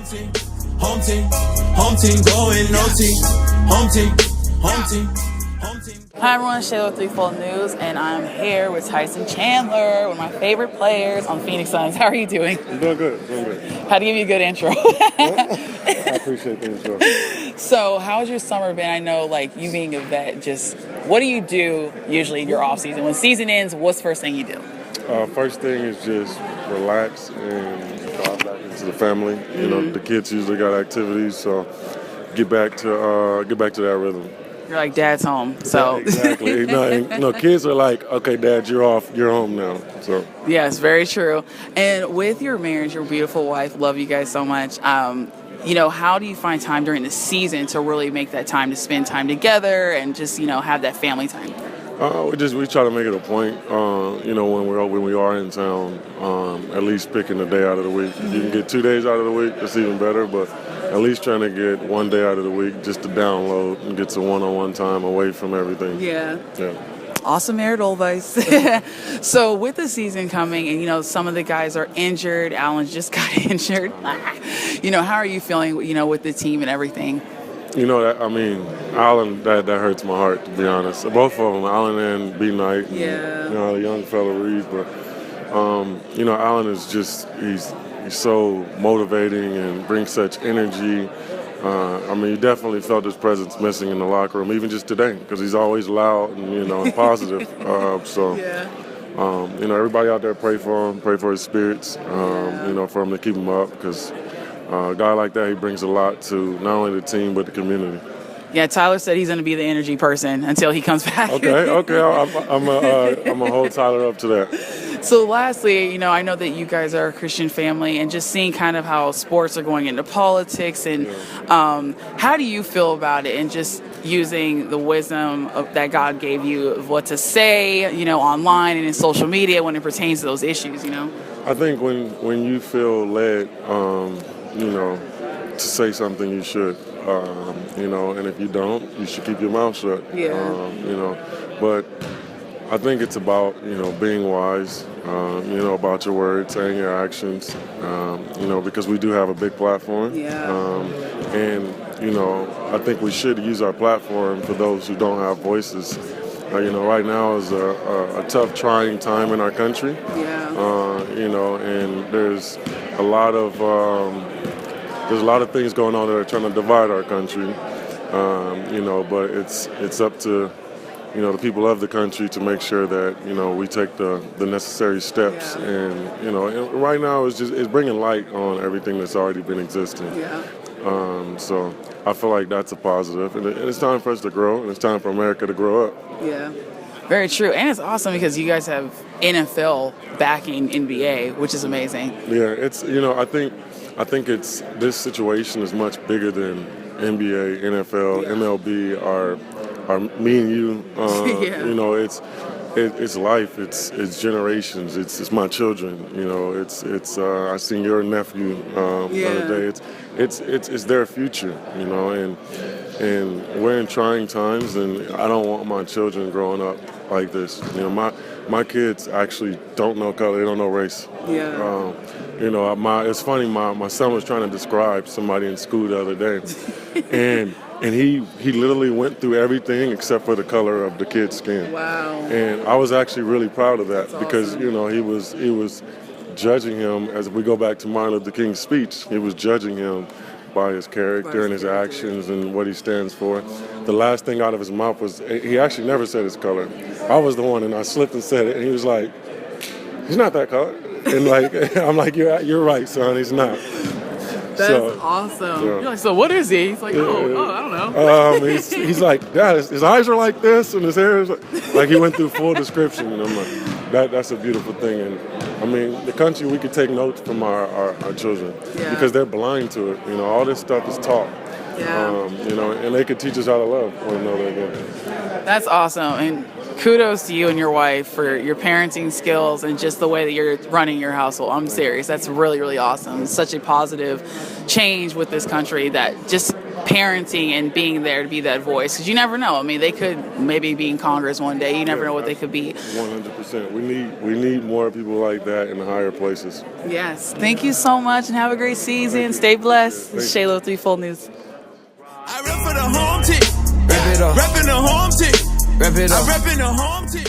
Home team, home team, home team going OT. Home team, home team, home team. Hi everyone, Shayla with Fold News, and I'm here with Tyson Chandler, one of my favorite players on Phoenix Suns. How are you doing? I'm doing good, doing good. How to give you a good intro? I appreciate the intro. So, how's your summer been? I know, like, you being a vet, just what do you do usually in your off season? When season ends, what's the first thing you do? First thing is just relax and dive back into the family. You know, the kids usually got activities, so get back to that rhythm. You're like, Dad's home, so. Yeah, exactly. No, kids are like, okay, Dad, you're off, you're home now. So. Yes, very true. And with your marriage, your beautiful wife, love you guys so much. You know, how do you find time during the season to really make that time to spend time together and just, you know, have that family time? We try to make it a point. You know, when we are in town, at least picking a day out of the week. If you can get 2 days out of the week, that's even better. But at least trying to get 1 day out of the week just to download and get some one-on-one time away from everything. Yeah. Yeah. Awesome marital advice. So with the season coming and, you know, some of the guys are injured. Alan just got injured. You know, how are you feeling, you know, with the team and everything? You know, Alan, that hurts my heart, to be honest. Both of them, Alan and B. Knight. Yeah. You know, the young fella Reed. But, you know, Alan is just, he's so motivating and brings such energy. I mean, you definitely felt his presence missing in the locker room, even just today, because he's always loud and, you know, and positive. Yeah. You know, everybody out there pray for him, pray for his spirits, you know, for him to keep him up, because a guy like that, he brings a lot to not only the team, but the community. Yeah, Tyler said he's going to be the energy person until he comes back. Okay, I'm gonna hold Tyler up to that. So lastly, you know, I know that you guys are a Christian family, and just seeing kind of how sports are going into politics, and how do you feel about it, and just using the wisdom that God gave you of what to say, you know, online and in social media when it pertains to those issues, you know? I think when you feel led, you know, to say something, you should. You know, and if you don't, you should keep your mouth shut. Yeah. You know, but I think it's about, you know, being wise, you know, about your words and your actions, you know, because we do have a big platform. Yeah. And, you know, I think we should use our platform for those who don't have voices. You know, right now is a tough, trying time in our country. Yeah. You know, and there's a lot of things going on that are trying to divide our country. You know, but it's up to, you know, the people of the country to make sure that, you know, we take the necessary steps. Yeah. And, you know, and right now it's bringing light on everything that's already been existing. Yeah. So I feel like that's a positive, and it's time for us to grow, and it's time for America to grow up. Yeah. Very true. And it's awesome because you guys have NFL backing NBA, which is amazing. Yeah, it's, you know, I think it's, this situation is much bigger than NBA, NFL, MLB, are me and you. Yeah. You know, it's life. It's generations. It's my children. You know, it's I seen your nephew the other day. It's their future. You know, and we're in trying times, and I don't want my children growing up like this. You know, my kids actually don't know color. They don't know race. Yeah. You know, it's funny. My son was trying to describe somebody in school the other day, and he literally went through everything except for the color of the kid's skin. Wow. And I was actually really proud of that. That's because awesome. You know, he was judging him, as we go back to Martin Luther King's speech. He was judging him by his character and his actions and what he stands for. The last thing out of his mouth was, he actually never said his color. I was the one, and I slipped and said it, and he was like, "He's not that color." And like, I'm like, "You're right, son. He's not." That's awesome. Yeah. You're like, so what is he? He's like, I don't know. He's like, Dad, his eyes are like this, and his hair is like he went through full description. And I'm like, that's a beautiful thing. And I mean, the country, we could take notes from our children because they're blind to it. You know, all this stuff is taught. Yeah. You know, and they could teach us how to love one another again. That's awesome. And kudos to you and your wife for your parenting skills and just the way that you're running your household. I'm serious. That's really, really awesome. Such a positive change with this country that just parenting and being there to be that voice? Because you never know. I mean, they could maybe be in Congress one day. You never know what they could be. 100%. We need more people like that in the higher places. Yes. Thank you so much, and have a great season. Stay blessed. Shayla with 3 Fold News. I rep for the home team. Rep it up. Repping the home team. Rep it up. I rep in the home team.